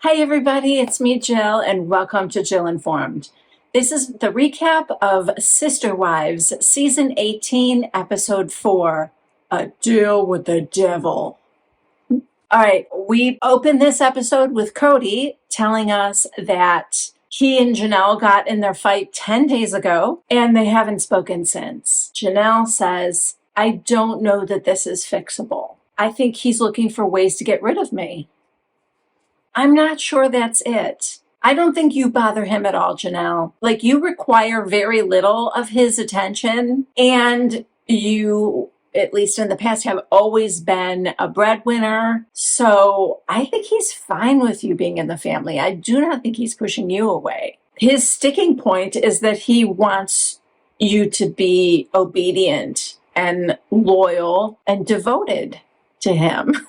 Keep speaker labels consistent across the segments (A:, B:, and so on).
A: Hi everybody, it's me Jill and welcome to Jill Informed. This is the recap of Sister Wives, Season 18, Episode 4, A Deal with the Devil. All right, we open this episode with Cody telling us that he and Janelle got in their fight 10 days ago and they haven't spoken since. Janelle says, I don't know that this is fixable. I think he's looking for ways to get rid of me. I'm not sure that's it. I don't think you bother him at all, Janelle. Like, you require very little of his attention, and you, at least in the past, have always been a breadwinner. So I think he's fine with you being in the family. I do not think he's pushing you away. His sticking point is that he wants you to be obedient and loyal and devoted to him.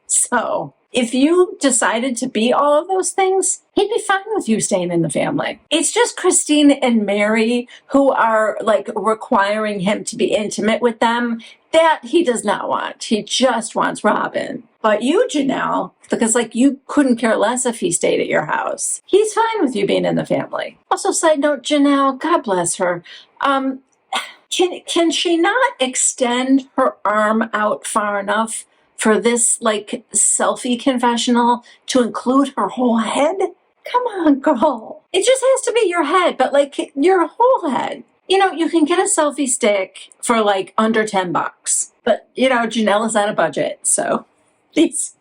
A: So if you decided to be all of those things, he'd be fine with you staying in the family. It's just Christine and Mary who are like requiring him to be intimate with them. That he does not want. He just wants Robyn. But you, Janelle, because like you couldn't care less if he stayed at your house. He's fine with you being in the family. Also, side note, Janelle, God bless her. Can she not extend her arm out far enough for this like selfie confessional to include her whole head? Come on, girl. It just has to be your head, but like your whole head. You know, you can get a selfie stick for like under $10, but you know, Janelle is on a budget. So these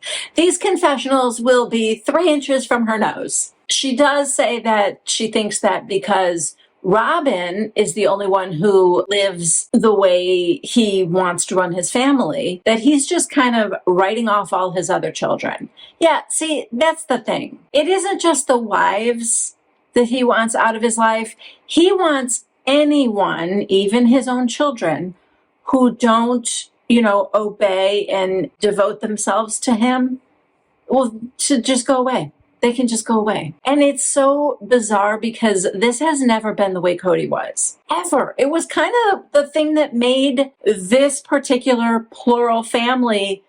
A: confessionals will be 3 inches from her nose. She does say that she thinks that because Robyn is the only one who lives the way he wants to run his family, that he's just kind of writing off all his other children. Yeah, see, that's the thing. It isn't just the wives that he wants out of his life. He wants anyone, even his own children, who don't, obey and devote themselves to him, well, to just go away. They can just go away. And it's so bizarre because this has never been the way Cody was, ever. It was kind of the thing that made this particular plural family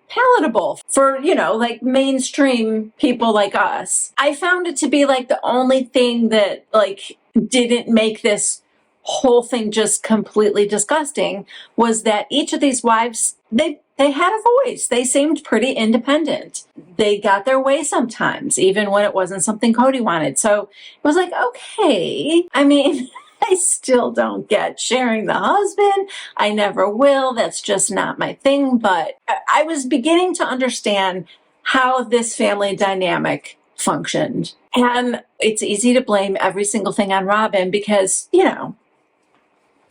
A: palatable for, like mainstream people like us. I found it to be like the only thing that like didn't make this whole thing just completely disgusting was that each of these wives, they had a voice. They seemed pretty independent. They got their way sometimes, even when it wasn't something Cody wanted. So it was like, okay. I mean, I still don't get sharing the husband. I never will. That's just not my thing. But I was beginning to understand how this family dynamic functioned. And it's easy to blame every single thing on Robyn because,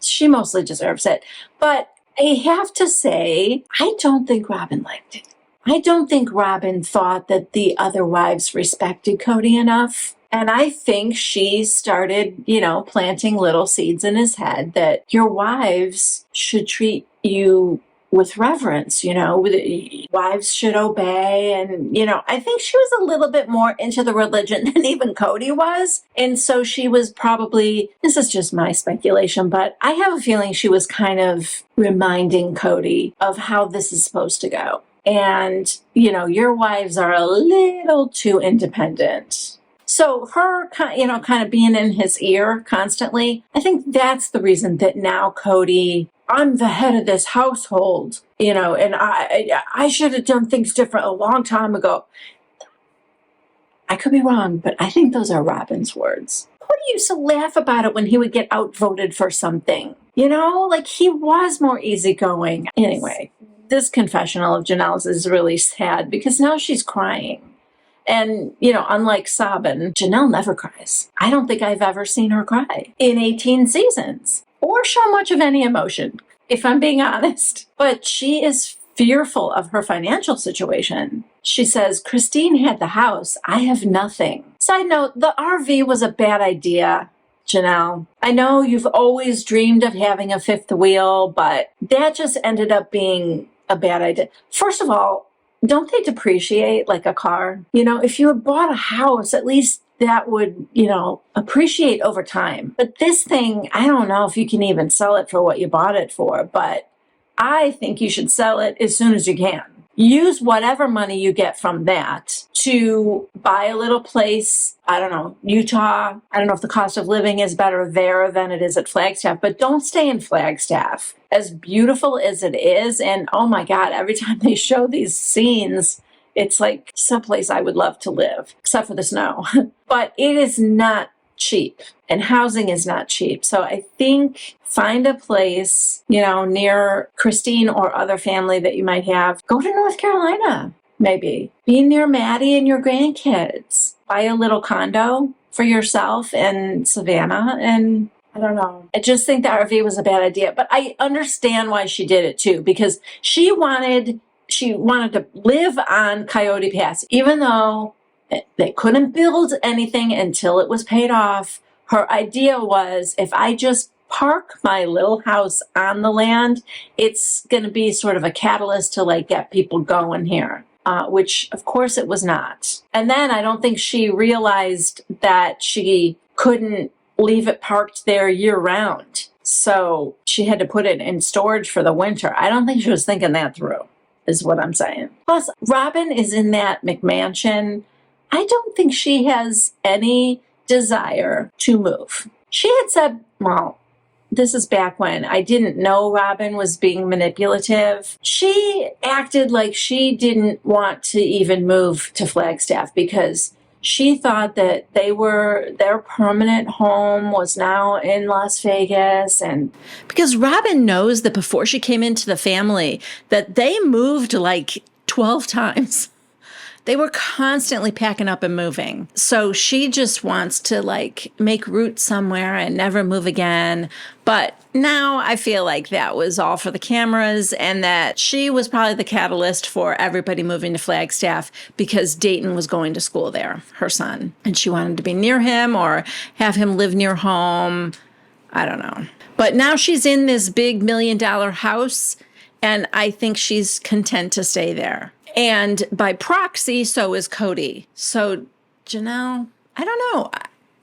A: she mostly deserves it. But I have to say, I don't think Robyn liked it. I don't think Robyn thought that the other wives respected Cody enough. And I think she started, planting little seeds in his head that your wives should treat you with reverence, wives should obey. And, I think she was a little bit more into the religion than even Cody was. And so she was probably, this is just my speculation, but I have a feeling she was kind of reminding Cody of how this is supposed to go. And, your wives are a little too independent. So her, kind of being in his ear constantly, I think that's the reason that now Cody, I'm the head of this household, and I should have done things different a long time ago. I could be wrong, but I think those are Robyn's words. Cody used to laugh about it when he would get outvoted for something. Like he was more easygoing. Anyway, this confessional of Janelle's is really sad because now she's crying. And, unlike Robyn, Janelle never cries. I don't think I've ever seen her cry in 18 seasons or show much of any emotion, if I'm being honest. But she is fearful of her financial situation. She says, Christine had the house. I have nothing. Side note, the RV was a bad idea, Janelle. I know you've always dreamed of having a fifth wheel, but that just ended up being a bad idea. First of all, don't they depreciate like a car? If you had bought a house, at least that would, appreciate over time. But this thing, I don't know if you can even sell it for what you bought it for, but I think you should sell it as soon as you can. use whatever money you get from that to buy a little place. I don't know, Utah. I don't know if the cost of living is better there than it is at Flagstaff, but don't stay in Flagstaff. As beautiful as it is, and oh my God, every time they show these scenes, it's like someplace I would love to live, except for the snow. But it is not cheap, and housing is not cheap. So I think find a place, near Christine or other family that you might have. Go to North Carolina, maybe. Be near Maddie and your grandkids. Buy a little condo for yourself in Savannah, and I don't know. I just think the RV was a bad idea, but I understand why she did it too, because she wanted to live on Coyote Pass, even though they couldn't build anything until it was paid off. Her idea was, if I just park my little house on the land, it's going to be sort of a catalyst to get people going here, which of course it was not. And then I don't think she realized that she couldn't leave it parked there year round. So she had to put it in storage for the winter. I don't think she was thinking that through, is what I'm saying. Plus, Robyn is in that McMansion. I don't think she has any desire to move. She had said, well, this is back when I didn't know Robyn was being manipulative. She acted like she didn't want to even move to Flagstaff because she thought that their permanent home was now in Las Vegas. And
B: because Robyn knows that before she came into the family, that they moved 12 times. They were constantly packing up and moving. So she just wants to make roots somewhere and never move again. But now I feel like that was all for the cameras, and that she was probably the catalyst for everybody moving to Flagstaff because Dayton was going to school there, her son. And she wanted to be near him or have him live near home. I don't know. But now she's in this big $1 million house, and I think she's content to stay there. And by proxy, so is Cody. So, Janelle, I don't know.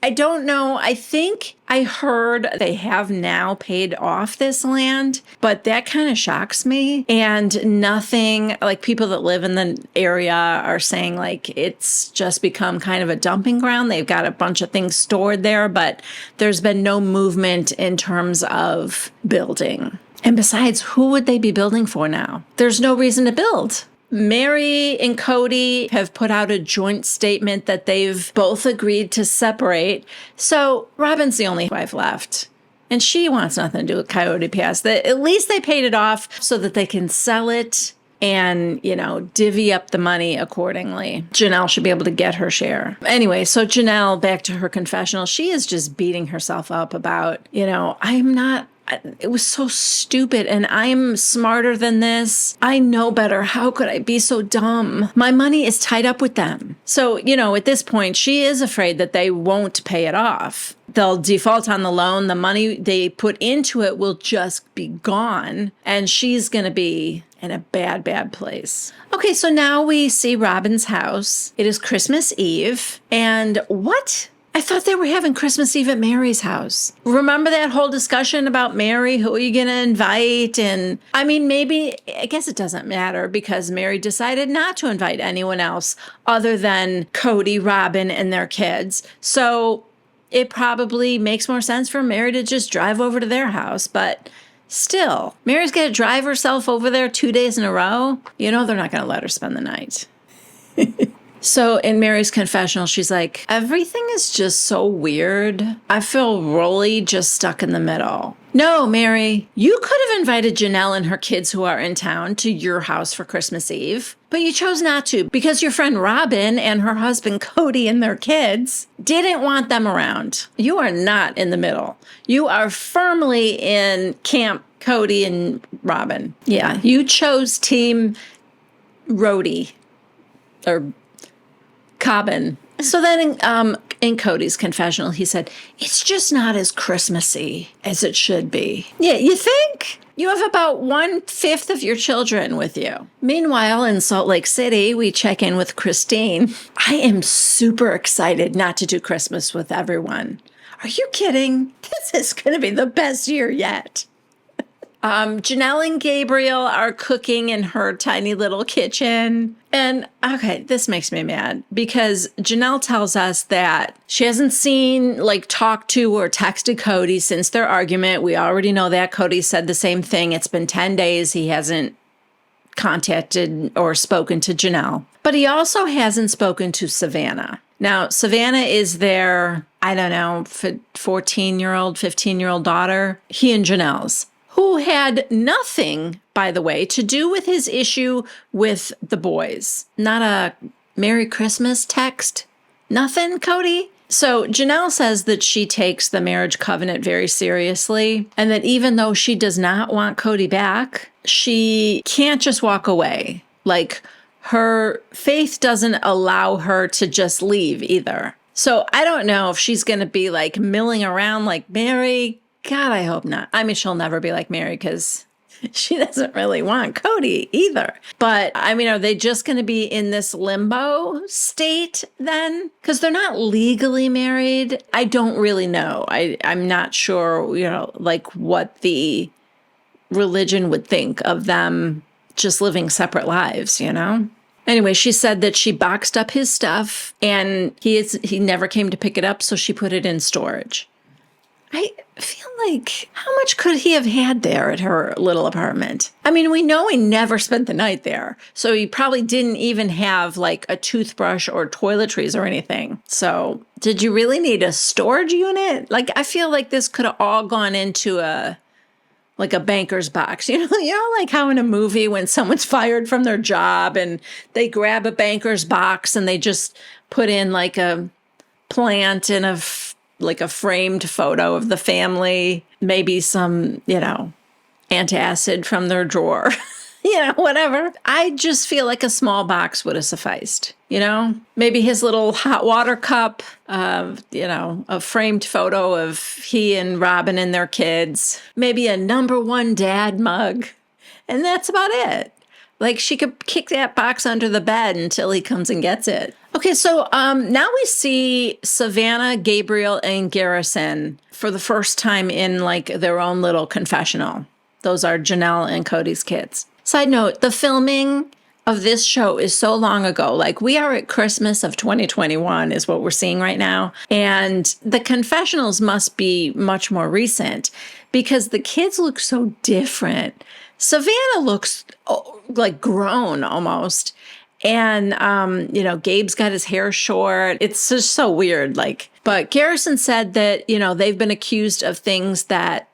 B: I don't know. I think I heard they have now paid off this land, but that kind of shocks me. And nothing, people that live in the area are saying it's just become kind of a dumping ground. They've got a bunch of things stored there, but there's been no movement in terms of building. And besides, who would they be building for now? There's no reason to build. Mary and Cody have put out a joint statement that they've both agreed to separate. So Robyn's the only wife left. And she wants nothing to do with Coyote Pass. At least they paid it off so that they can sell it and, divvy up the money accordingly. Janelle should be able to get her share. Anyway, so Janelle, back to her confessional, she is just beating herself up about, it was so stupid, and I'm smarter than this. I know better. How could I be so dumb? My money is tied up with them. So, at this point, she is afraid that they won't pay it off. They'll default on the loan. The money they put into it will just be gone, and she's going to be in a bad, bad place. Okay, so now we see Robyn's house. It is Christmas Eve, and what? I thought they were having Christmas Eve at Mary's house. Remember that whole discussion about Mary? Who are you going to invite? And I guess it doesn't matter because Mary decided not to invite anyone else other than Cody, Robyn, and their kids. So it probably makes more sense for Mary to just drive over to their house. But still, Mary's going to drive herself over there 2 days in a row. They're not going to let her spend the night. So in Mary's confessional, she's like, everything is just so weird. I feel really just stuck in the middle. No, Mary, you could have invited Janelle and her kids who are in town to your house for Christmas Eve, but you chose not to because your friend Robyn and her husband Cody and their kids didn't want them around. You are not in the middle. You are firmly in camp Cody and Robyn. Yeah, you chose team Rhodey or Cobbin. So then in Cody's confessional, he said, it's just not as Christmassy as it should be. Yeah, you think? You have about 1/5 of your children with you. Meanwhile, in Salt Lake City, we check in with Christine. I am super excited not to do Christmas with everyone. Are you kidding? This is going to be the best year yet. Janelle and Gabriel are cooking in her tiny little kitchen. And okay, this makes me mad because Janelle tells us that she hasn't seen, talked to or texted Cody since their argument. We already know that. Cody said the same thing. It's been 10 days. He hasn't contacted or spoken to Janelle. But he also hasn't spoken to Savannah. Now, Savannah is their, 14-year-old, 15-year-old daughter. He and Janelle's, who had nothing, by the way, to do with his issue with the boys. Not a Merry Christmas text. Nothing, Cody? So Janelle says that she takes the marriage covenant very seriously, and that even though she does not want Cody back, she can't just walk away. Her faith doesn't allow her to just leave either. So I don't know if she's going to be milling around like Mary. God, I hope not. I mean, she'll never be like Mary because she doesn't really want Cody either. But I mean, are they just going to be in this limbo state then? Because they're not legally married. I don't really know. I'm not sure, what the religion would think of them just living separate lives, Anyway, she said that she boxed up his stuff and he never came to pick it up, so she put it in storage. I feel like, how much could he have had there at her little apartment? I mean, we know he never spent the night there, so he probably didn't even have a toothbrush or toiletries or anything. So did you really need a storage unit? I feel like this could have all gone into a banker's box, like how in a movie when someone's fired from their job and they grab a banker's box and they just put in a plant and a framed photo of the family, maybe some, antacid from their drawer, whatever. I just feel like a small box would have sufficed, maybe his little hot water cup, a framed photo of he and Robyn and their kids, maybe a #1 dad mug. And that's about it. She could kick that box under the bed until he comes and gets it. Okay, so now we see Savannah, Gabriel, and Garrison for the first time in their own little confessional. Those are Janelle and Cody's kids. Side note, the filming of this show is so long ago. We are at Christmas of 2021 is what we're seeing right now. And the confessionals must be much more recent because the kids look so different. Savannah looks grown almost. And, Gabe's got his hair short. It's just so weird. But Garrison said that, they've been accused of things that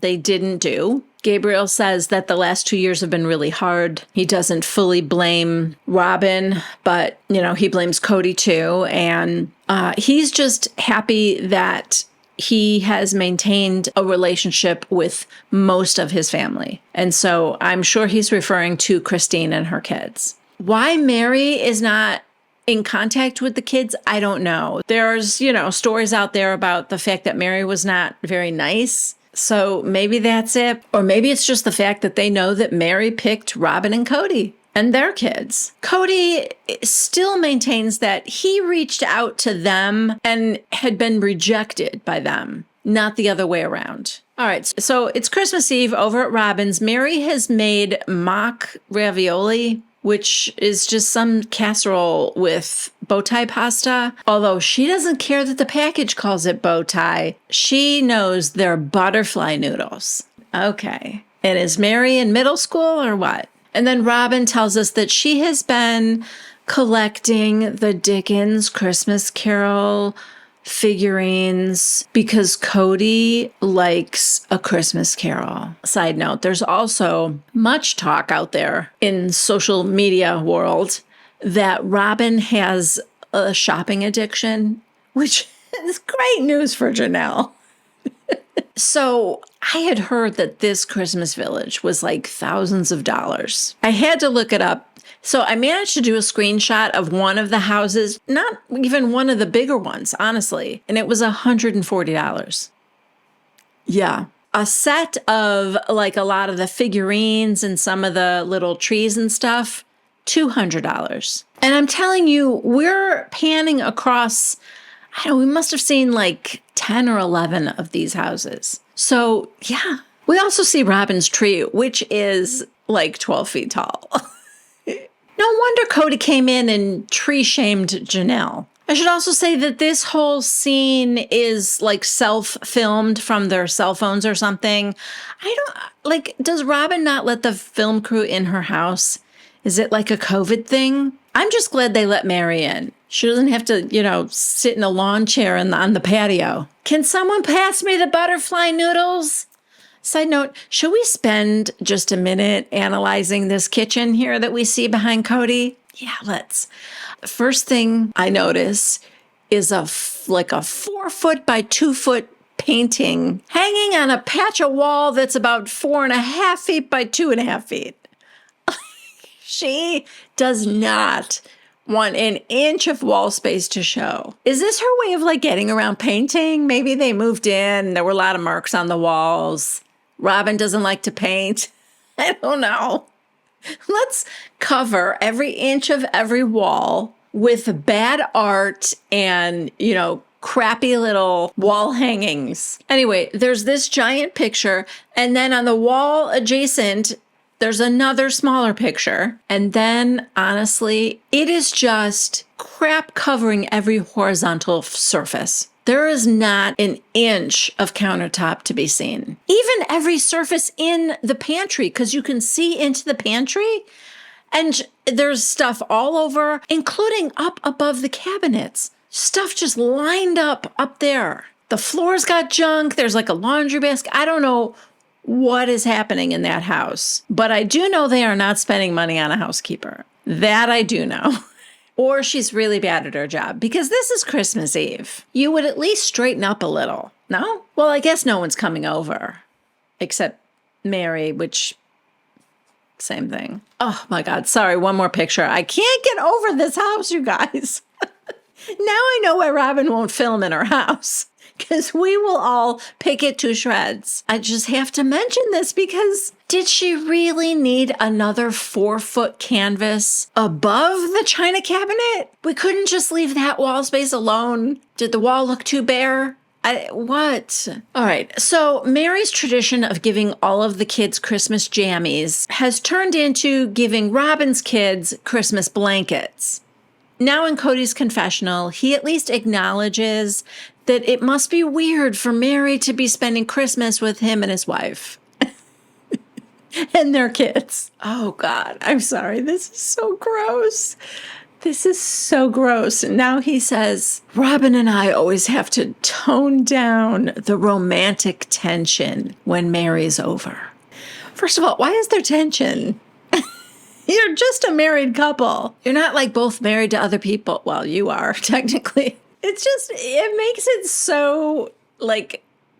B: they didn't do. Gabriel says that the last 2 years have been really hard. He doesn't fully blame Robyn, but, he blames Cody too. And he's just happy that he has maintained a relationship with most of his family. And so I'm sure he's referring to Christine and her kids. Why Mary is not in contact with the kids, I don't know. There's, stories out there about the fact that Mary was not very nice. So maybe that's it. Or maybe it's just the fact that they know that Mary picked Robyn and Cody and their kids. Cody still maintains that he reached out to them and had been rejected by them, not the other way around. All right, so it's Christmas Eve over at Robyn's. Mary has made mock ravioli, which is just some casserole with bow tie pasta. Although she doesn't care that the package calls it bow tie. She knows they're butterfly noodles. Okay. And is Mary in middle school or what? And then Robyn tells us that she has been collecting the Dickens Christmas Carol figurines because Cody likes A Christmas Carol. Side note, there's also much talk out there in social media world that Robyn has a shopping addiction, which is great news for Janelle. So I had heard that this Christmas village was thousands of dollars. I had to look it up. So I managed to do a screenshot of one of the houses, not even one of the bigger ones, honestly, and it was $140. Yeah. A set of a lot of the figurines and some of the little trees and stuff, $200. And I'm telling you, we're panning across, we must have seen 10 or 11 of these houses. So yeah, We also see Robyn's tree, which is like 12 feet tall. No wonder Cody came in and tree shamed Janelle. I should also say that this whole scene is like self-filmed from their cell phones or something. Does Robyn not let the film crew in her house? Is it like a COVID thing? I'm just glad they let Mary in. She doesn't have to, sit in a lawn chair on the patio. Can someone pass me the butterfly noodles? Side note, should we spend just a minute analyzing this kitchen here that we see behind Cody? Yeah, let's. First thing I notice is a 4-foot by 2-foot painting hanging on a patch of wall that's about 4.5 feet by 2.5 feet. She does not want an inch of wall space to show. Is this her way of getting around painting? Maybe they moved in and there were a lot of marks on the walls. Robyn doesn't like to paint. I don't know. Let's cover every inch of every wall with bad art and, crappy little wall hangings. Anyway, there's this giant picture, and then on the wall adjacent, there's another smaller picture. And then, honestly, it is just crap covering every horizontal surface. There is not an inch of countertop to be seen. Even every surface in the pantry, because you can see into the pantry, and there's stuff all over, including up above the cabinets. Stuff just lined up there. The floor's got junk. There's like a laundry basket. I don't know what is happening in that house, but I do know they are not spending money on a housekeeper. That I do know. Or she's really bad at her job, because this is Christmas Eve. You would at least straighten up a little, no? Well, I guess no one's coming over, except Mary, which, same thing. Oh my God, sorry, one more picture. I can't get over this house, you guys. Now I know why Robyn won't film in her house, because we will all pick it to shreds. I just have to mention this because did she really need another 4-foot canvas above the china cabinet? We couldn't just leave that wall space alone. Did the wall look too bare? What? All right. So Mary's tradition of giving all of the kids Christmas jammies has turned into giving Robyn's kids Christmas blankets. Now in Cody's confessional, he at least acknowledges that it must be weird for Mary to be spending Christmas with him and his wife. And their kids. Oh, God. I'm sorry. This is so gross. This is so gross. Now he says, Robyn and I always have to tone down the romantic tension when Mary's over. First of all, why is there tension? You're just a married couple. You're not both married to other people. Well, you are, technically. It makes it so,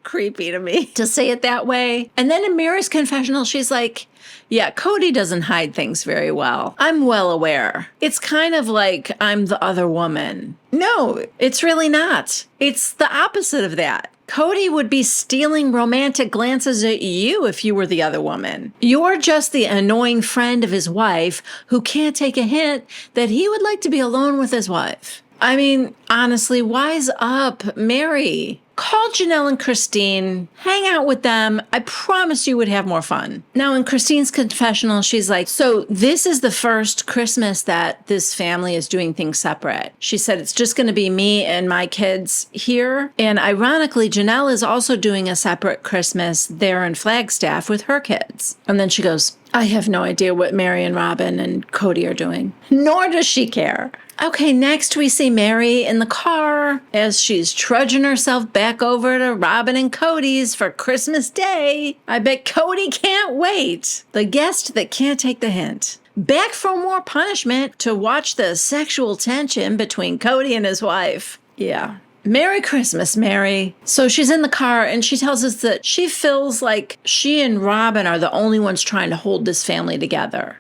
B: creepy to me to say it that way. And then in Mary's confessional, she's like, yeah, Cody doesn't hide things very well. I'm well aware. It's kind of like I'm the other woman. No, it's really not. It's the opposite of that. Cody would be stealing romantic glances at you if you were the other woman. You're just the annoying friend of his wife who can't take a hint that he would like to be alone with his wife. I mean, honestly, wise up, Mary. Call Janelle and Christine, hang out with them. I promise you would have more fun. Now, in Christine's confessional, she's like, so this is the first Christmas that this family is doing things separate. She said, it's just going to be me and my kids here. And ironically, Janelle is also doing a separate Christmas there in Flagstaff with her kids. And then she goes, I have no idea what Mary and Robyn and Cody are doing. Nor does she care. Okay, next we see Mary in the car as she's trudging herself back over to Robyn and Cody's for Christmas Day. I bet Cody can't wait. The guest that can't take the hint. Back for more punishment to watch the sexual tension between Cody and his wife. Yeah. Merry Christmas, Mary. So she's in the car and she tells us that she feels like she and Robyn are the only ones trying to hold this family together.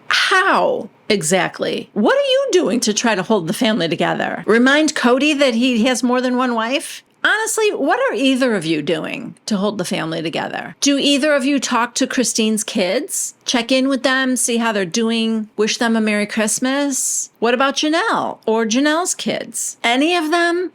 B: How exactly? What are you doing to try to hold the family together? Remind Cody that he has more than one wife? Honestly, what are either of you doing to hold the family together? Do either of you talk to Christine's kids? Check in with them, see how they're doing, wish them a Merry Christmas? What about Janelle or Janelle's kids? Any of them?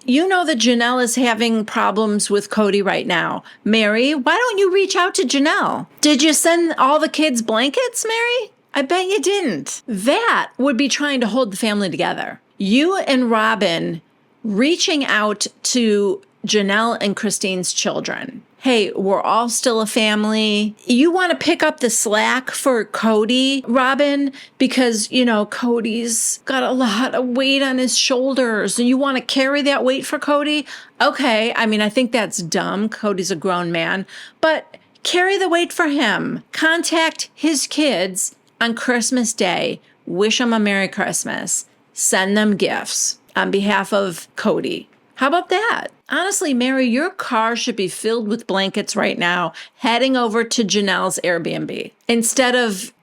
B: You know that Janelle is having problems with Cody right now. Mary, why don't you reach out to Janelle? Did you send all the kids blankets, Mary? I bet you didn't. That would be trying to hold the family together. You and Robyn reaching out to Janelle and Christine's children. Hey, we're all still a family. You want to pick up the slack for Cody, Robyn, because, Cody's got a lot of weight on his shoulders and you want to carry that weight for Cody? Okay. I think that's dumb. Cody's a grown man, but carry the weight for him. Contact his kids on Christmas Day. Wish them a Merry Christmas. Send them gifts on behalf of Cody. How about that? Honestly, Mary, your car should be filled with blankets right now, heading over to Janelle's Airbnb. Instead of,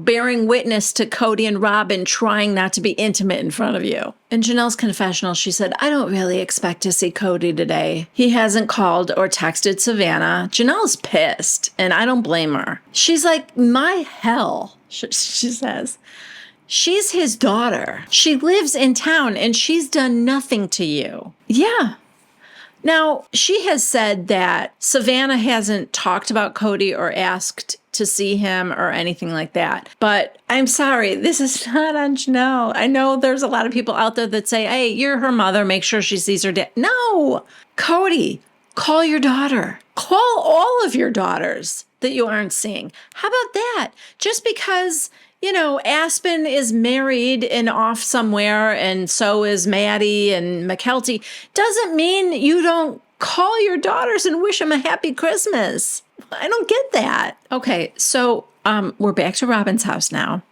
B: bearing witness to Cody and Robyn trying not to be intimate in front of you. In Janelle's confessional, she said, I don't really expect to see Cody today. He hasn't called or texted Savannah. Janelle's pissed, and I don't blame her. She's like, my hell, she says. She's his daughter. She lives in town and she's done nothing to you. Yeah. Now, she has said that Savannah hasn't talked about Cody or asked to see him or anything like that. But I'm sorry, this is not on Janelle. I know there's a lot of people out there that say, hey, you're her mother. Make sure she sees her dad. No, Cody, call your daughter. Call all of your daughters that you aren't seeing. How about that? Just because Aspen is married and off somewhere, and so is Maddie and McKelty, doesn't mean you don't call your daughters and wish them a happy Christmas. I don't get that. Okay, so we're back to Robyn's house now.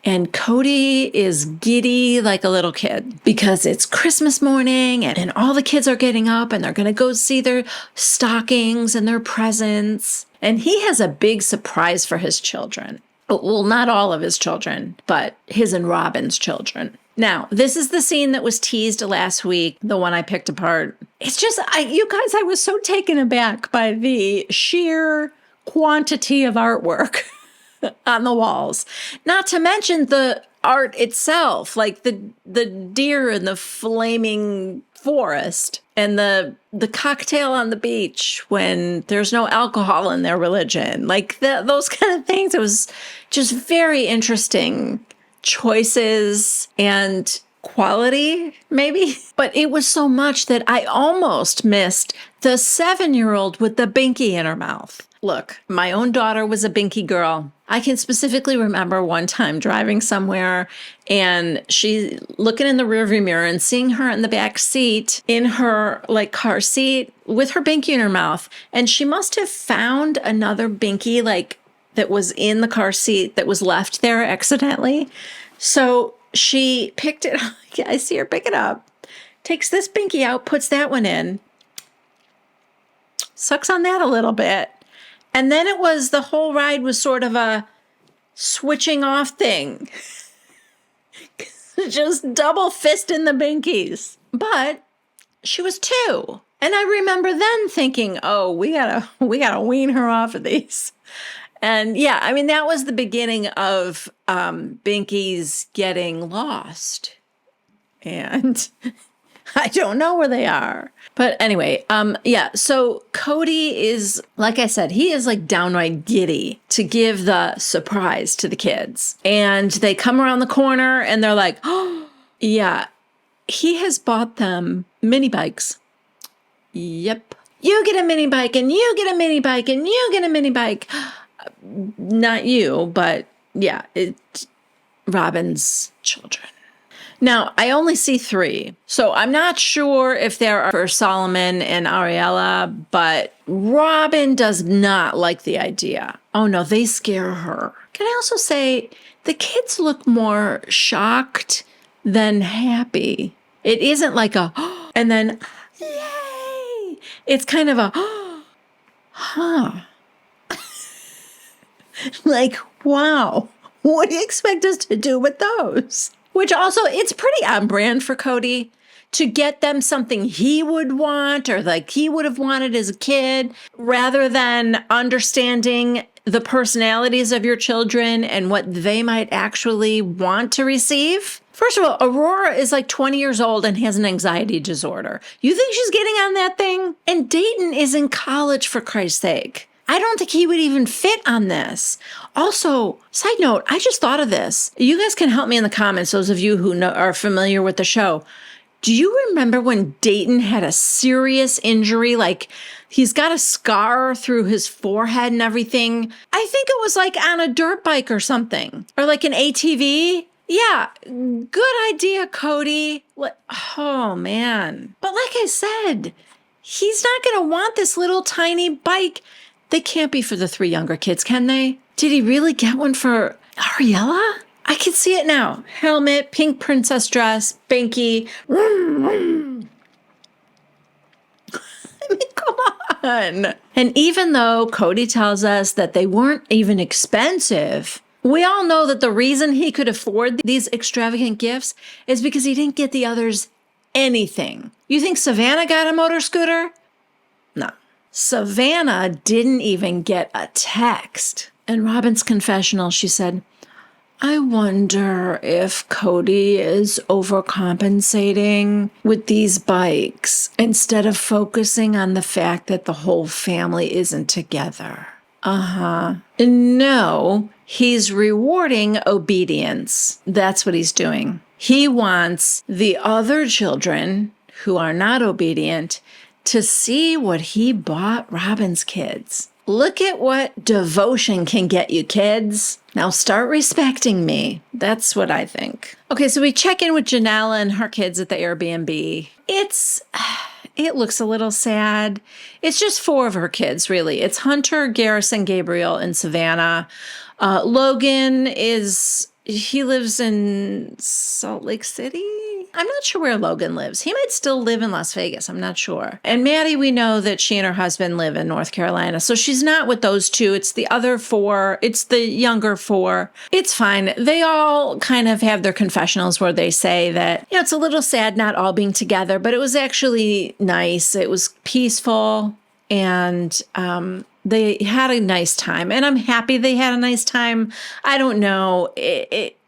B: And Cody is giddy like a little kid because it's Christmas morning and all the kids are getting up and they're going to go see their stockings and their presents. And he has a big surprise for his children. Well, not all of his children, but his and Robyn's children. Now, this is the scene that was teased last week, the one I picked apart. It's just, you guys, I was so taken aback by the sheer quantity of artwork on the walls. Not to mention the art itself, like the deer in the flaming forest and the cocktail on the beach when there's no alcohol in their religion, like those kind of things. It was just very interesting choices and quality, maybe. But it was so much that I almost missed the 7-year-old with the binky in her mouth. Look, my own daughter was a binky girl. I can specifically remember one time driving somewhere and she looking in the rearview mirror and seeing her in the back seat in her car seat with her binky in her mouth. And she must have found another binky that was in the car seat that was left there accidentally. So she picked it up. I see her pick it up, takes this binky out, puts that one in, sucks on that a little bit. And then the whole ride was sort of a switching off thing. Just double fisting the binkies. But she was 2. And I remember then thinking, oh, we gotta wean her off of these. And yeah, that was the beginning of binkies getting lost. And I don't know where they are. But anyway, so Cody is, like I said, he is downright giddy to give the surprise to the kids. And they come around the corner and they're like, oh, yeah, he has bought them mini bikes. Yep. You get a mini bike and you get a mini bike and you get a mini bike. Not you, but yeah, it's Robyn's children. Now, I only see 3, so I'm not sure if they're for Solomon and Ariella, but Robyn does not like the idea. Oh no, they scare her. Can I also say the kids look more shocked than happy? It isn't like a, oh, and then, yay! It's kind of a, oh, huh. Wow, what do you expect us to do with those? Which also, it's pretty on brand for Cody to get them something he would want or he would have wanted as a kid, rather than understanding the personalities of your children and what they might actually want to receive. First of all, Aurora is like 20 years old and has an anxiety disorder. You think she's getting on that thing? And Dayton is in college, for Christ's sake. I don't think he would even fit on this. Also, side note, I just thought of this. You guys can help me in the comments, those of you who are familiar with the show. Do you remember when Dayton had a serious injury? Like, he's got a scar through his forehead and everything. I think it was like on a dirt bike or something, or like an ATV. Yeah, good idea, Cody. Oh, man. But like I said, he's not going to want this little tiny bike. They can't be for the 3 younger kids, can they? Did he really get one for Ariella? I can see it now. Helmet, pink princess dress, Binky. I mean, come on. And even though Cody tells us that they weren't even expensive, we all know that the reason he could afford these extravagant gifts is because he didn't get the others anything. You think Savannah got a motor scooter? No. Savannah didn't even get a text. In Robyn's confessional, she said, I wonder if Cody is overcompensating with these bikes instead of focusing on the fact that the whole family isn't together. No, he's rewarding obedience. That's what he's doing. He wants the other children who are not obedient to see what he bought Robyn's kids. Look at what devotion can get you, kids. Now start respecting me. That's what I think. Okay, so we check in with Janelle and her kids at the Airbnb. It looks a little sad. It's just 4 of her kids, really. It's Hunter, Garrison, Gabriel, and Savannah. Logan he lives in Salt Lake City? I'm not sure where Logan lives. He might still live in Las Vegas. I'm not sure. And Maddie, we know that she and her husband live in North Carolina. So she's not with those 2. It's the other 4. It's the younger 4. It's fine. They all kind of have their confessionals where they say that, it's a little sad not all being together, but it was actually nice. It was peaceful. And they had a nice time. And I'm happy they had a nice time. I don't know. It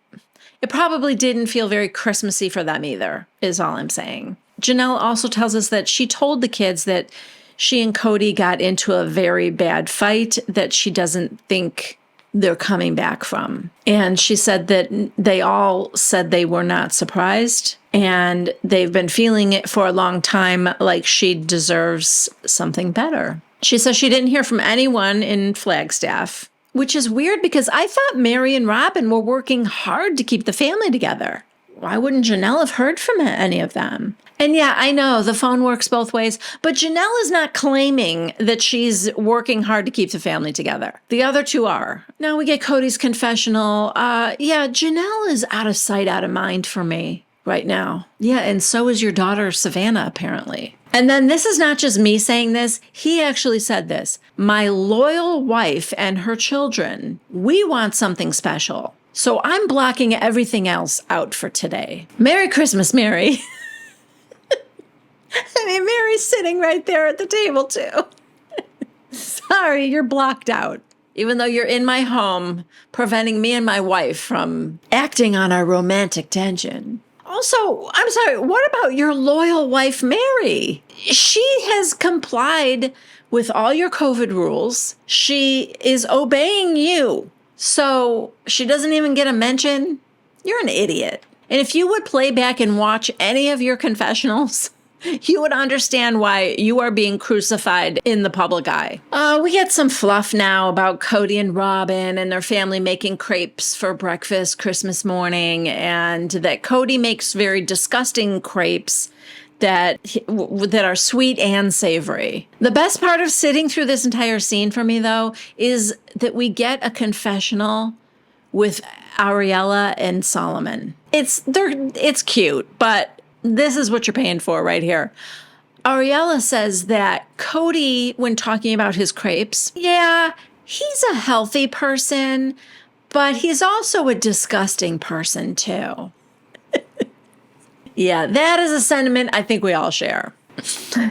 B: probably didn't feel very Christmassy for them either, is all I'm saying. Janelle also tells us that she told the kids that she and Cody got into a very bad fight that she doesn't think they're coming back from. And she said that they all said they were not surprised. And they've been feeling it for a long time, like she deserves something better. She says she didn't hear from anyone in Flagstaff, which is weird because I thought Mary and Robyn were working hard to keep the family together. Why wouldn't Janelle have heard from any of them? And yeah, I know the phone works both ways, but Janelle is not claiming that she's working hard to keep the family together. The other 2 are. Now we get Cody's confessional. Janelle is out of sight, out of mind for me right now. Yeah, and so is your daughter, Savannah, apparently. And then this is not just me saying this. He actually said this. My loyal wife and her children, we want something special. So I'm blocking everything else out for today. Merry Christmas, Mary. I mean, Mary's sitting right there at the table, too. Sorry, you're blocked out. Even though you're in my home, preventing me and my wife from acting on our romantic tension. Also, I'm sorry, what about your loyal wife, Mary? She has complied with all your COVID rules. She is obeying you. So she doesn't even get a mention. You're an idiot. And if you would play back and watch any of your confessionals, you would understand why you are being crucified in the public eye. We get some fluff now about Cody and Robyn and their family making crepes for breakfast Christmas morning, and that Cody makes very disgusting crepes that are sweet and savory. The best part of sitting through this entire scene for me, though, is that we get a confessional with Ariella and Solomon. It's cute, but this is what you're paying for right here. Ariella says that Cody, when talking about his crepes, yeah, he's a healthy person, but he's also a disgusting person too. Yeah, that is a sentiment I think we all share.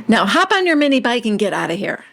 B: Now hop on your mini bike and get out of here.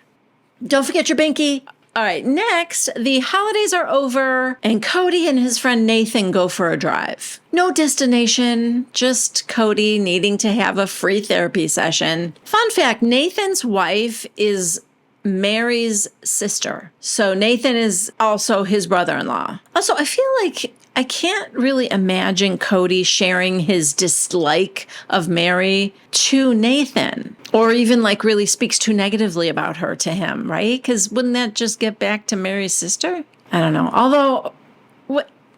B: Don't forget your binky. All right, next, the holidays are over, and Cody and his friend Nathan go for a drive. No destination, just Cody needing to have a free therapy session. Fun fact, Nathan's wife is Mary's sister. So Nathan is also his brother-in-law. Also, I feel like I can't really imagine Cody sharing his dislike of Mary to Nathan, or even like really speaks too negatively about her to him, right? Because wouldn't that just get back to Mary's sister? I don't know. Although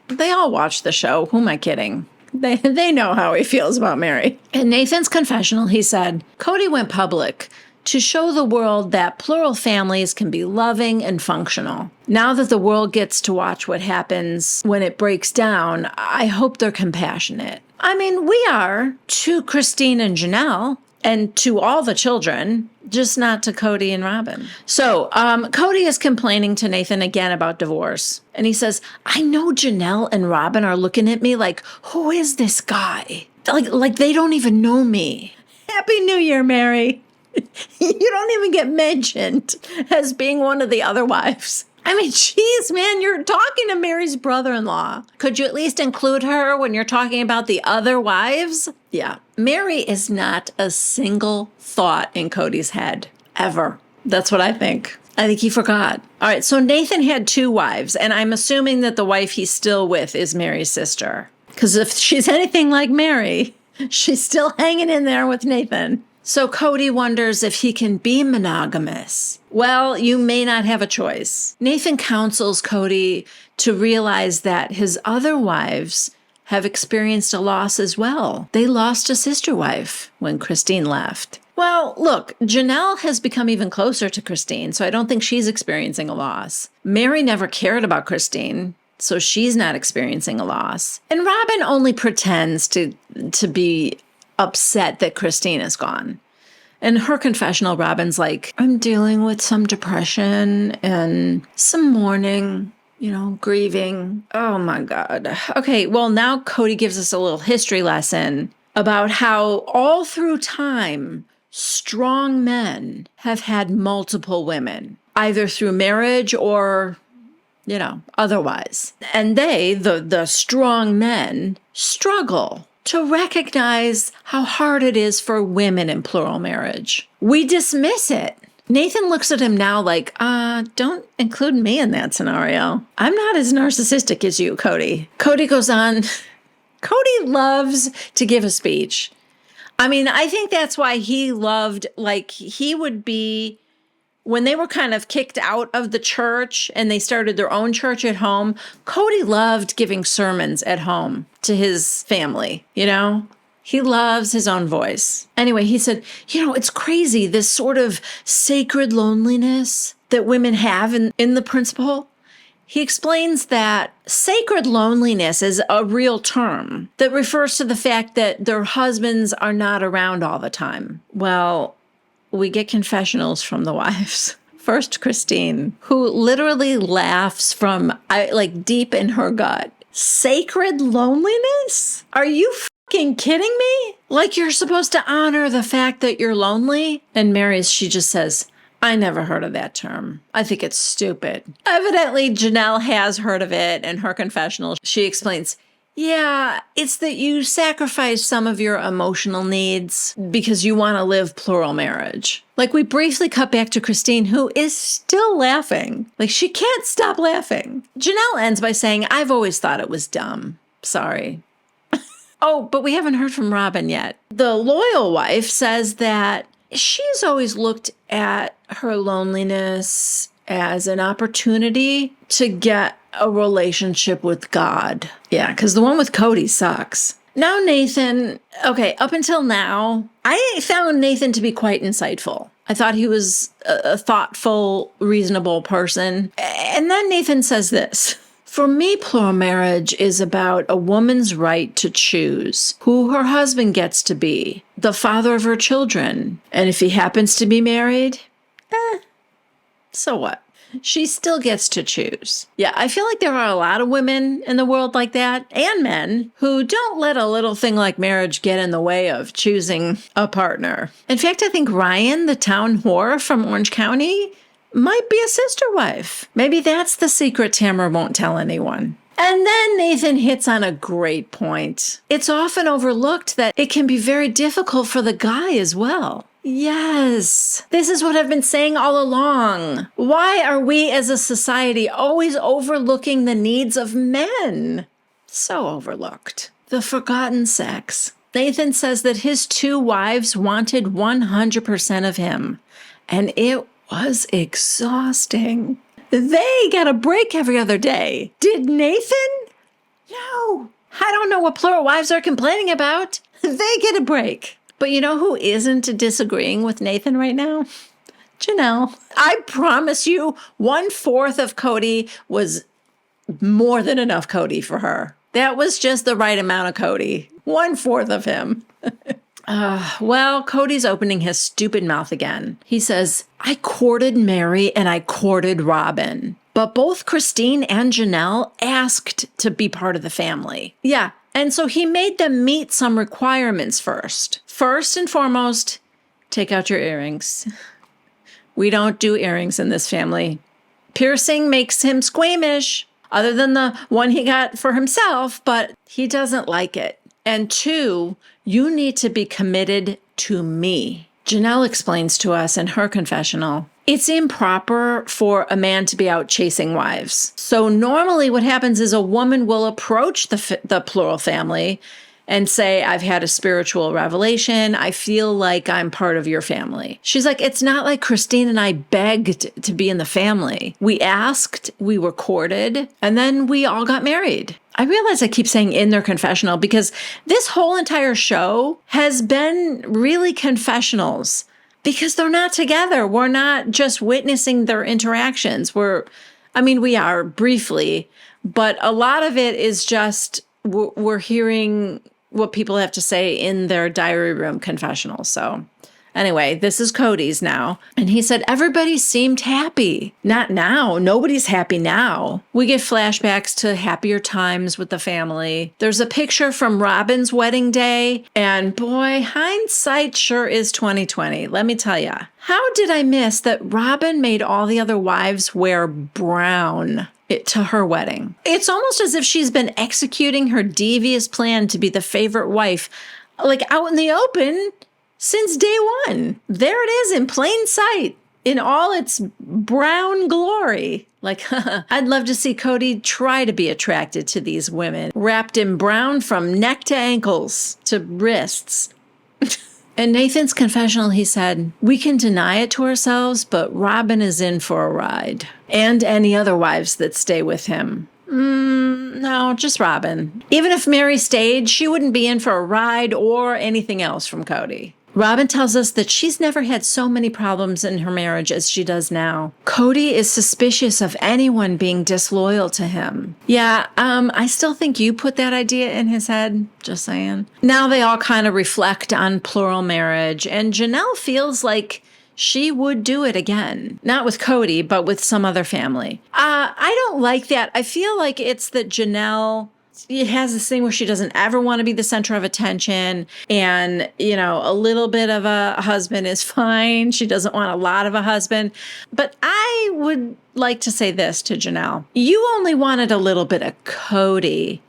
B: they all watch the show. Who am I kidding? They know how he feels about Mary. In Nathan's confessional, he said, Cody went public to show the world that plural families can be loving and functional. Now that the world gets to watch what happens when it breaks down, I hope they're compassionate. I mean, we are to Christine and Janelle and to all the children, just not to Cody and Robyn. So Cody is complaining to Nathan again about divorce. And he says, I know Janelle and Robyn are looking at me like, who is this guy? Like they don't even know me. Happy New Year, Mary. You don't even get mentioned as being one of the other wives. I mean, geez, man, you're talking to Mary's brother-in-law. Could you at least include her when you're talking about the other wives? Yeah. Mary is not a single thought in Cody's head, ever. That's what I think. I think he forgot. All right, so Nathan had 2 wives, and I'm assuming that the wife he's still with is Mary's sister. Because if she's anything like Mary, she's still hanging in there with Nathan. So Cody wonders if he can be monogamous. Well, you may not have a choice. Nathan counsels Cody to realize that his other wives have experienced a loss as well. They lost a sister wife when Christine left. Well, look, Janelle has become even closer to Christine, so I don't think she's experiencing a loss. Mary never cared about Christine, so she's not experiencing a loss. And Robyn only pretends to be upset that Christine is gone. In her confessional, Robyn's like, I'm dealing with some depression and some mourning, grieving. Oh my God. Okay, well, now Cody gives us a little history lesson about how all through time, strong men have had multiple women, either through marriage or, otherwise. And they, the strong men, struggle to recognize how hard it is for women in plural marriage. We dismiss it. Nathan looks at him now like, don't include me in that scenario. I'm not as narcissistic as you, Cody. Cody goes on. Cody loves to give a speech. I mean, I think that's why he loved, he would be, when they were kind of kicked out of the church and they started their own church at home, Cody loved giving sermons at home to his family, He loves his own voice. Anyway, he said, it's crazy, this sort of sacred loneliness that women have in the principle. He explains that sacred loneliness is a real term that refers to the fact that their husbands are not around all the time. Well, we get confessionals from the wives. First, Christine, who literally laughs from deep in her gut. Sacred loneliness? Are you fucking kidding me? Like you're supposed to honor the fact that you're lonely? And she just says, I never heard of that term. I think it's stupid. Evidently, Janelle has heard of it. In her confessional, she explains, yeah, it's that you sacrifice some of your emotional needs because you want to live plural marriage. We briefly cut back to Christine, who is still laughing. She can't stop laughing. Janelle ends by saying, I've always thought it was dumb. Sorry. Oh, but we haven't heard from Robyn yet. The loyal wife says that she's always looked at her loneliness as an opportunity to get a relationship with God. Yeah, because the one with Cody sucks. Now Nathan, okay, up until now, I found Nathan to be quite insightful. I thought he was a thoughtful, reasonable person. And then Nathan says this. For me, plural marriage is about a woman's right to choose who her husband gets to be, the father of her children. And if he happens to be married, so what? She still gets to choose. Yeah, I feel like there are a lot of women in the world like that, and men, who don't let a little thing like marriage get in the way of choosing a partner. In fact, I think Ryan, the town whore from Orange County, might be a sister wife. Maybe that's the secret Tamara won't tell anyone. And then Nathan hits on a great point. It's often overlooked that it can be very difficult for the guy as well. Yes, this is what I've been saying all along. Why are we as a society always overlooking the needs of men? So overlooked. The forgotten sex. Nathan says that his 2 wives wanted 100% of him, and it was exhausting. They got a break every other day. Did Nathan? No. I don't know what plural wives are complaining about. They get a break. But you know who isn't disagreeing with Nathan right now? Janelle. I promise you, 1/4 of Cody was more than enough Cody for her. That was just the right amount of Cody. 1/4 of him. Well, Cody's opening his stupid mouth again. He says, I courted Mary and I courted Robyn, but both Christine and Janelle asked to be part of the family. Yeah, and so he made them meet some requirements first. First and foremost, take out your earrings. We don't do earrings in this family. Piercing makes him squeamish, other than the one he got for himself, but he doesn't like it. And 2, you need to be committed to me. Janelle explains to us in her confessional, it's improper for a man to be out chasing wives. So normally what happens is a woman will approach the plural family and say, I've had a spiritual revelation. I feel like I'm part of your family. She's like, it's not like Christine and I begged to be in the family. We asked, we were courted, and then we all got married. I realize I keep saying in their confessional because this whole entire show has been really confessionals because they're not together. We're not just witnessing their interactions. We are briefly, but a lot of it is just we're hearing what people have to say in their diary room confessionals. So anyway, this is Cody's now. And he said, everybody seemed happy. Not now. Nobody's happy now. We get flashbacks to happier times with the family. There's a picture from Robyn's wedding day. And boy, hindsight sure is 2020. Let me tell you. How did I miss that Robyn made all the other wives wear brown to her wedding? It's almost as if she's been executing her devious plan to be the favorite wife, like out in the open since day one. There it is in plain sight in all its brown glory. Like, I'd love to see Cody try to be attracted to these women, wrapped in brown from neck to ankles to wrists. In Nathan's confessional, he said, we can deny it to ourselves, but Robyn is in for a ride. And any other wives that stay with him. No, just Robyn. Even if Mary stayed, she wouldn't be in for a ride or anything else from Cody. Robyn tells us that she's never had so many problems in her marriage as she does now. Cody is suspicious of anyone being disloyal to him. Yeah, I still think you put that idea in his head, just saying. Now they all kind of reflect on plural marriage, and Janelle feels like she would do it again. Not with Cody, but with some other family. I don't like that. I feel like it's that Janelle has this thing where she doesn't ever want to be the center of attention. And, a little bit of a husband is fine. She doesn't want a lot of a husband. But I would like to say this to Janelle. You only wanted a little bit of Cody.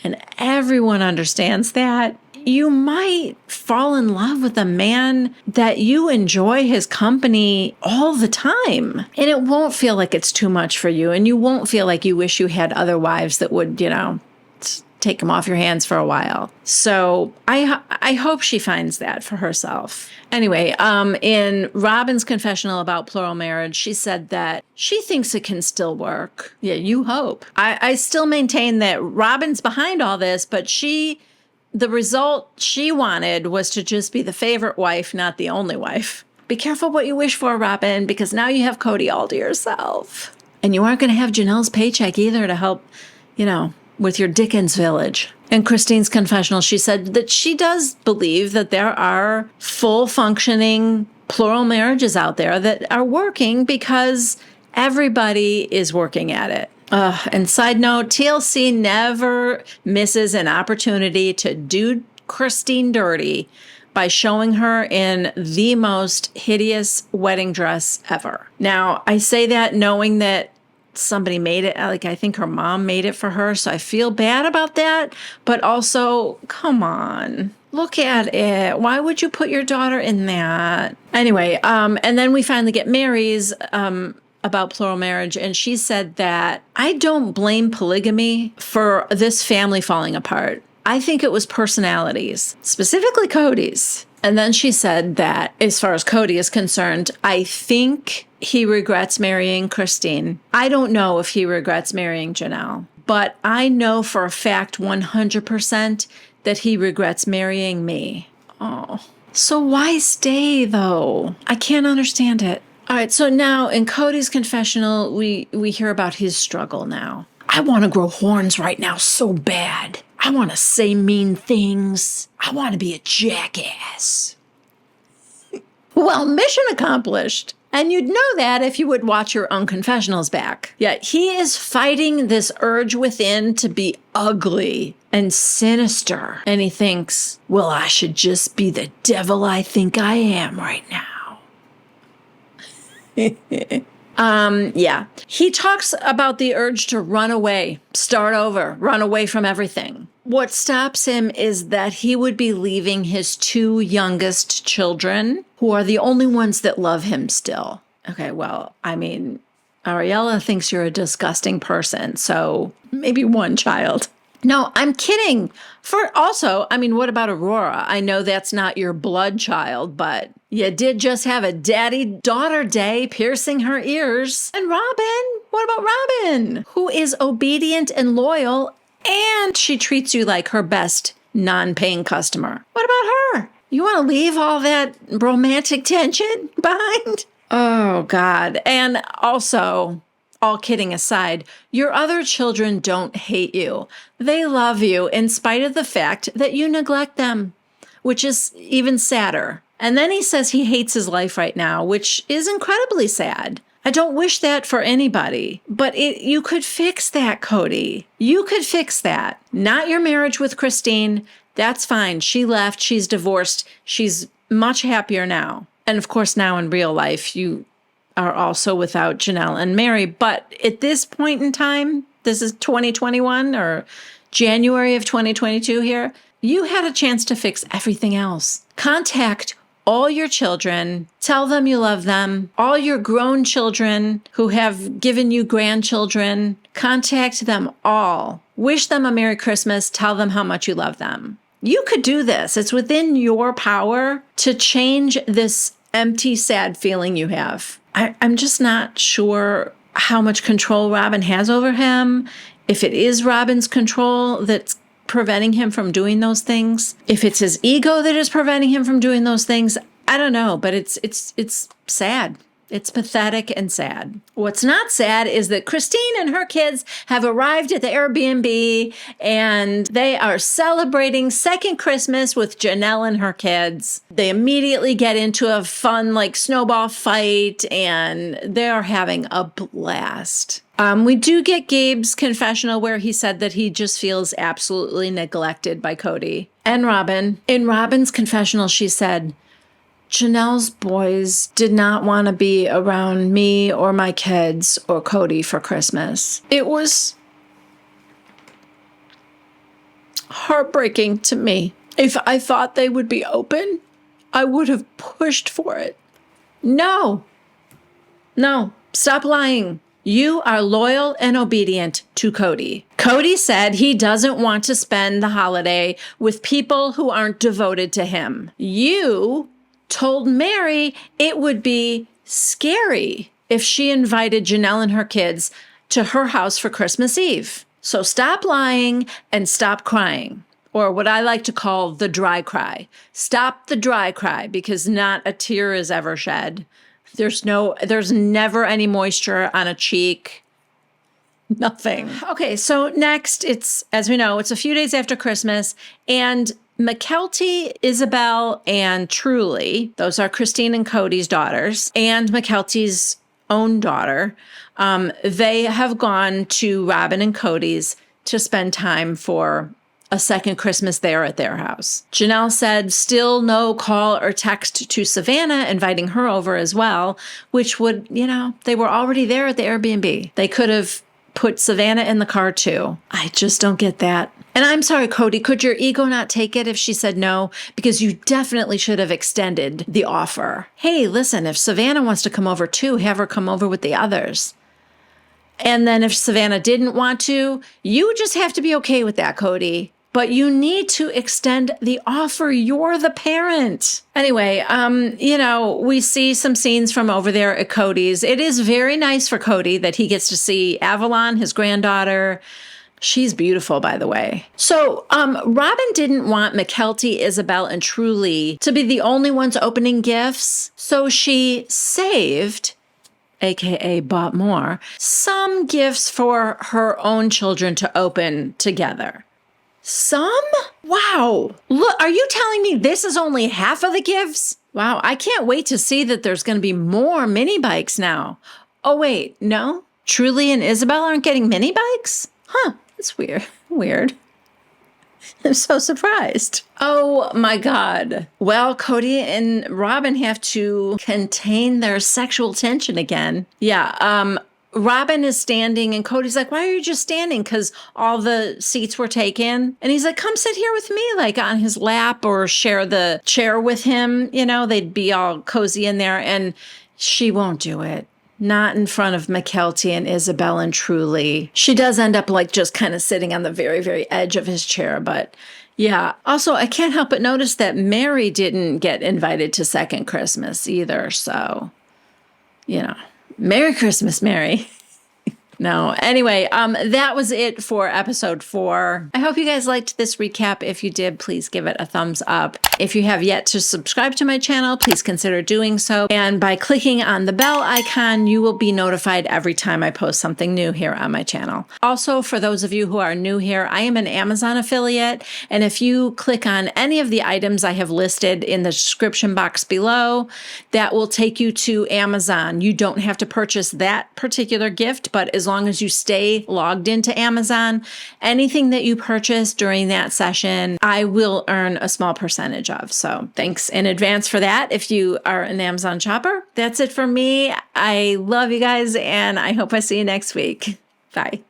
B: And everyone understands that. You might fall in love with a man that you enjoy his company all the time. And it won't feel like it's too much for you. And you won't feel like you wish you had other wives that would, take him off your hands for a while. So I hope she finds that for herself. Anyway, in Robyn's confessional about plural marriage, she said that she thinks it can still work. Yeah, you hope. I still maintain that Robyn's behind all this, but the result she wanted was to just be the favorite wife, not the only wife. Be careful what you wish for, Robyn, because now you have Cody all to yourself. And you aren't going to have Janelle's paycheck either to help, with your Dickens village. In Christine's confessional, she said that she does believe that there are full functioning plural marriages out there that are working because everybody is working at it. And side note, TLC never misses an opportunity to do Christine dirty by showing her in the most hideous wedding dress ever. Now, I say that knowing that somebody made it, like I think her mom made it for her, so I feel bad about that, but also, come on. Look at it. Why would you put your daughter in that? Anyway, and then we finally get Mary's about plural marriage, and she said that I don't blame polygamy for this family falling apart. I think it was personalities, specifically Cody's. And then she said that as far as Cody is concerned, I think he regrets marrying Christine. I don't know if he regrets marrying Janelle, but I know for a fact 100% that he regrets marrying me. Oh, so why stay though? I can't understand it. All right, so now in Cody's confessional, we hear about his struggle now. I want to grow horns right now so bad. I want to say mean things. I want to be a jackass. Well, mission accomplished. And you'd know that if you would watch your own confessionals back. Yet he is fighting this urge within to be ugly and sinister. And he thinks, well, I should just be the devil I think I am right now. Yeah. He talks about the urge to run away, start over, run away from everything. What stops him is that he would be leaving his two youngest children, who are the only ones that love him still. Okay, well, I mean, Ariella thinks you're a disgusting person, so maybe one child. No, I'm kidding. What about Aurora? I know that's not your blood child, but you did just have a daddy-daughter day piercing her ears. And Robyn, what about Robyn? Who is obedient and loyal, and she treats you like her best non-paying customer. What about her? You want to leave all that romantic tension behind? Oh, God. And also, all kidding aside, your other children don't hate you. They love you in spite of the fact that you neglect them, which is even sadder. And then he says he hates his life right now, which is incredibly sad. I don't wish that for anybody, but you could fix that, Cody. You could fix that. Not your marriage with Christine. That's fine. She left. She's divorced. She's much happier now. And of course, now in real life, you are also without Janelle and Mary. But at this point in time, this is 2021 or January of 2022 here, you had a chance to fix everything else. Contact all your children, tell them you love them. All your grown children who have given you grandchildren, contact them all. Wish them a Merry Christmas, tell them how much you love them. You could do this. It's within your power to change this empty, sad feeling you have. I'm just not sure how much control Robyn has over him, if it is Robyn's control that's preventing him from doing those things, if it's his ego that is preventing him from doing those things. I don't know, but it's sad. It's pathetic and sad. What's not sad is that Christine and her kids have arrived at the Airbnb and they are celebrating second Christmas with Janelle and her kids. They immediately get into a fun snowball fight and they're having a blast. We do get Gabe's confessional where he said that he just feels absolutely neglected by Cody and Robyn. In Robyn's confessional, she said, Janelle's boys did not want to be around me or my kids or Cody for Christmas. It was heartbreaking to me. If I thought they would be open, I would have pushed for it. No, stop lying. You are loyal and obedient to Cody. Cody said he doesn't want to spend the holiday with people who aren't devoted to him. You told Mary it would be scary if she invited Janelle and her kids to her house for Christmas Eve. So stop lying and stop crying, or what I like to call the dry cry. Stop the dry cry, because not a tear is ever shed. There's never any moisture on a cheek. Nothing. Okay, so next, as we know, it's a few days after Christmas, and McKelty, Isabel, and Truly, those are Christine and Cody's daughters, and McKelty's own daughter, they have gone to Robyn and Cody's to spend time for a second Christmas there at their house. Janelle said still no call or text to Savannah inviting her over as well, which would, they were already there at the Airbnb. They could have put Savannah in the car too. I just don't get that. And I'm sorry, Cody, could your ego not take it if she said no? Because you definitely should have extended the offer. Hey, listen, if Savannah wants to come over too, have her come over with the others. And then if Savannah didn't want to, you just have to be okay with that, Cody. But you need to extend the offer. You're the parent. Anyway, we see some scenes from over there at Cody's. It is very nice for Cody that he gets to see Avalon, his granddaughter. She's beautiful, by the way. So Robyn didn't want Mykelti, Isabel, and Truly to be the only ones opening gifts. So she saved, aka bought more, some gifts for her own children to open together. Some? Wow. Look, are you telling me this is only half of the gifts? Wow, I can't wait to see that there's going to be more mini bikes now. Oh, wait, no? Truly and Isabel aren't getting mini bikes? Huh, that's weird. Weird. I'm so surprised. Oh my God. Well, Cody and Robyn have to contain their sexual tension again. Yeah, Robyn is standing and Cody's like, why are you just standing? Because all the seats were taken. And he's like, come sit here with me, like on his lap or share the chair with him. They'd be all cozy in there. And she won't do it. Not in front of Mykelti and Isabel and Truly. She does end up like just kind of sitting on the very, very edge of his chair. But yeah. Also, I can't help but notice that Mary didn't get invited to second Christmas either. So, Merry Christmas, Mary. No. Anyway, that was it for episode 4. I hope you guys liked this recap. If you did, please give it a thumbs up. If you have yet to subscribe to my channel, please consider doing so. And by clicking on the bell icon, you will be notified every time I post something new here on my channel. Also, for those of you who are new here, I am an Amazon affiliate. And if you click on any of the items I have listed in the description box below, that will take you to Amazon. You don't have to purchase that particular gift, but as long as you stay logged into Amazon, anything that you purchase during that session, I will earn a small percentage of. So thanks in advance for that if you are an Amazon shopper. That's it for me. I love you guys and I hope I see you next week. Bye.